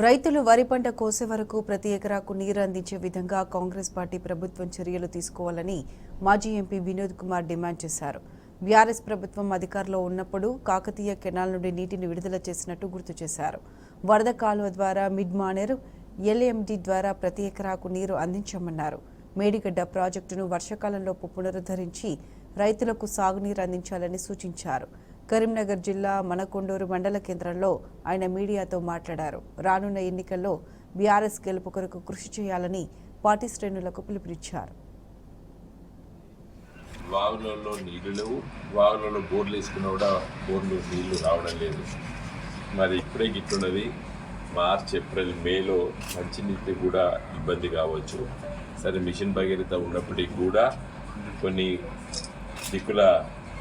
రైతులు వరి పంట కోసే వరకు ప్రతి ఎకరాకు నీరు అందించే విధంగా కాంగ్రెస్ పార్టీ ప్రభుత్వం చర్యలు తీసుకోవాలని మాజీ ఎంపీ వినోద్ కుమార్ డిమాండ్ చేశారు. బీఆర్ఎస్ ప్రభుత్వం అధికారంలో ఉన్నప్పుడు కాకతీయ కెనాల్ నుండి నీటిని విడుదల చేసినట్టు గుర్తు చేశారు. వరద కాలువ ద్వారా మిడ్ మానేరు ఎల్ఎండి ద్వారా ప్రతి ఎకరాకు నీరు అందించామన్నారు. మేడిగడ్డ ప్రాజెక్టును వర్షాకాలంలో పునరుద్ధరించి రైతులకు సాగునీరు అందించాలని సూచించారు. కరీంనగర్ జిల్లా మనకొండూరు మండల కేంద్రంలో ఆయన మీడియాతో మాట్లాడారు. రానున్న ఎన్నికల్లో బీఆర్ఎస్ గెలుపు కొరకు కృషి చేయాలని పార్టీ శ్రేణులకు పిలుపునిచ్చారు. వాగులలో నీళ్లు లేవు, వాగులలో బోర్లు వేసుకున్నా కూడా బోర్లు నీళ్లు రావడం లేదు. మరి ఇప్పుడే గిట్టున్నది. మార్చ్, ఏప్రిల్, మేలో మంచినీటి కూడా ఇబ్బంది కావచ్చు. సరే, మిషన్ భగీరథ ఉన్నప్పటికీ కూడా కొన్ని దిక్కుల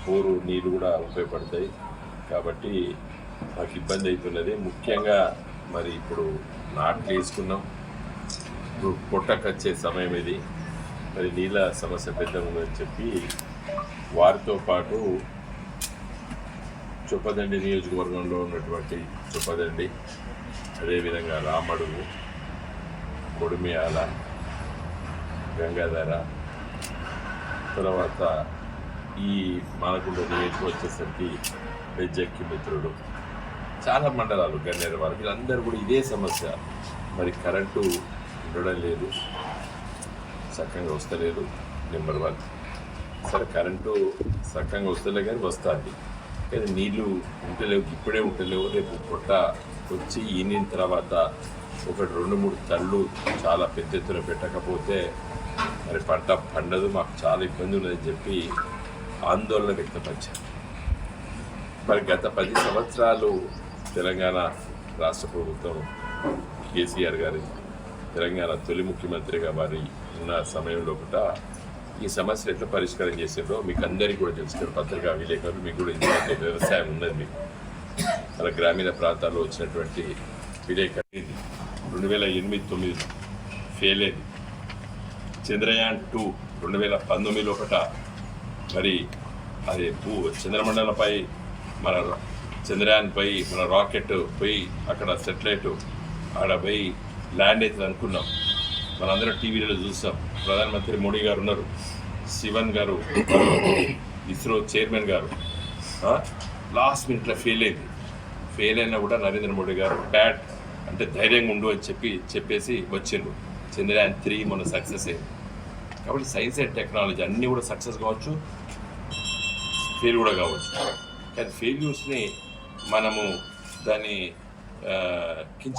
బోరు నీళ్ళు కూడా ఉపయోగపడతాయి. కాబట్టి మాకు ఇబ్బంది అవుతున్నది. ముఖ్యంగా మరి ఇప్పుడు నాట్లు వేసుకున్నాం, ఇప్పుడు పొట్టకొచ్చే సమయం ఇది. మరి నీళ్ళ సమస్య పెద్ద ఉందని చెప్పి వారితో పాటు చొప్పదండి నియోజకవర్గంలో ఉన్నటువంటి చొప్పదండి, అదేవిధంగా రామడుగు, కొడిమియాల, గంగాధర, తర్వాత ఈ మానకొండ నియోజకవర్గం వచ్చేసరికి బెజ్జక్కి మిత్రుడు, చాలా మండలాలు, గన్నేరు వారు, వీళ్ళందరూ కూడా ఇదే సమస్య. మరి కరెంటు ఉండడం లేదు, చక్కగా వస్తలేదు. నెంబర్ 1. సరే, కరెంటు చక్కగా వస్తలే కానీ వస్తుంది, కానీ నీళ్ళు ఉంటలేవు, ఇప్పుడే ఉంటలేవు. రేపు పొట్ట వచ్చి ఈనిన తర్వాత 1-2-3 తళ్ళు చాలా పెద్ద ఎత్తున పెట్టకపోతే మరి పంట పండదు, మాకు చాలా ఇబ్బంది ఉన్నదని చెప్పి ఆందోళన వ్యక్తపరిచారు. మరి గత 10 సంవత్సరాలు తెలంగాణ రాష్ట్ర ప్రభుత్వం, కేసీఆర్ గారి తెలంగాణ తొలి ముఖ్యమంత్రిగా వారి ఉన్న సమయంలో కూడా ఈ సమస్యలు ఎట్లా పరిష్కారం చేసిందో మీకు అందరికీ కూడా తెలుసు. పత్రికా విలేకరులు మీకు కూడా ఇందులో వ్యవసాయం ఉన్నది. మీకు మన గ్రామీణ ప్రాంతాల్లో వచ్చినటువంటి విలేకరు 2008-9 ఫెయిల్ అయింది. చంద్రయాన్ 2 2019 ఒకట మరి అది చంద్రమండలంపై మన చంద్రయాన్పై మన రాకెట్ పోయి అక్కడ సెటిలైట్ ఆడ పోయి ల్యాండ్ అవుతుంది అనుకున్నాం. మనందరం టీవీలలో చూసాం. ప్రధానమంత్రి మోడీ గారు ఉన్నారు, శివన్ గారు, ఇస్రో చైర్మన్ గారు. లాస్ట్ మినిట్లో ఫెయిల్ అయింది. ఫెయిల్ అయినా కూడా నరేంద్ర మోడీ గారు బ్యాడ్ అంటే ధైర్యంగా ఉండు అని చెప్పేసి వచ్చిండ్రు. చంద్రయాన్ 3 మొన్న సక్సెస్ అయింది. కాబట్టి సైన్స్ అండ్ టెక్నాలజీ అన్నీ కూడా సక్సెస్ కావచ్చు, ఫెయిల్ కూడా కావచ్చు. కానీ ఫెయిల్యూర్స్ని మనము దాన్ని కించ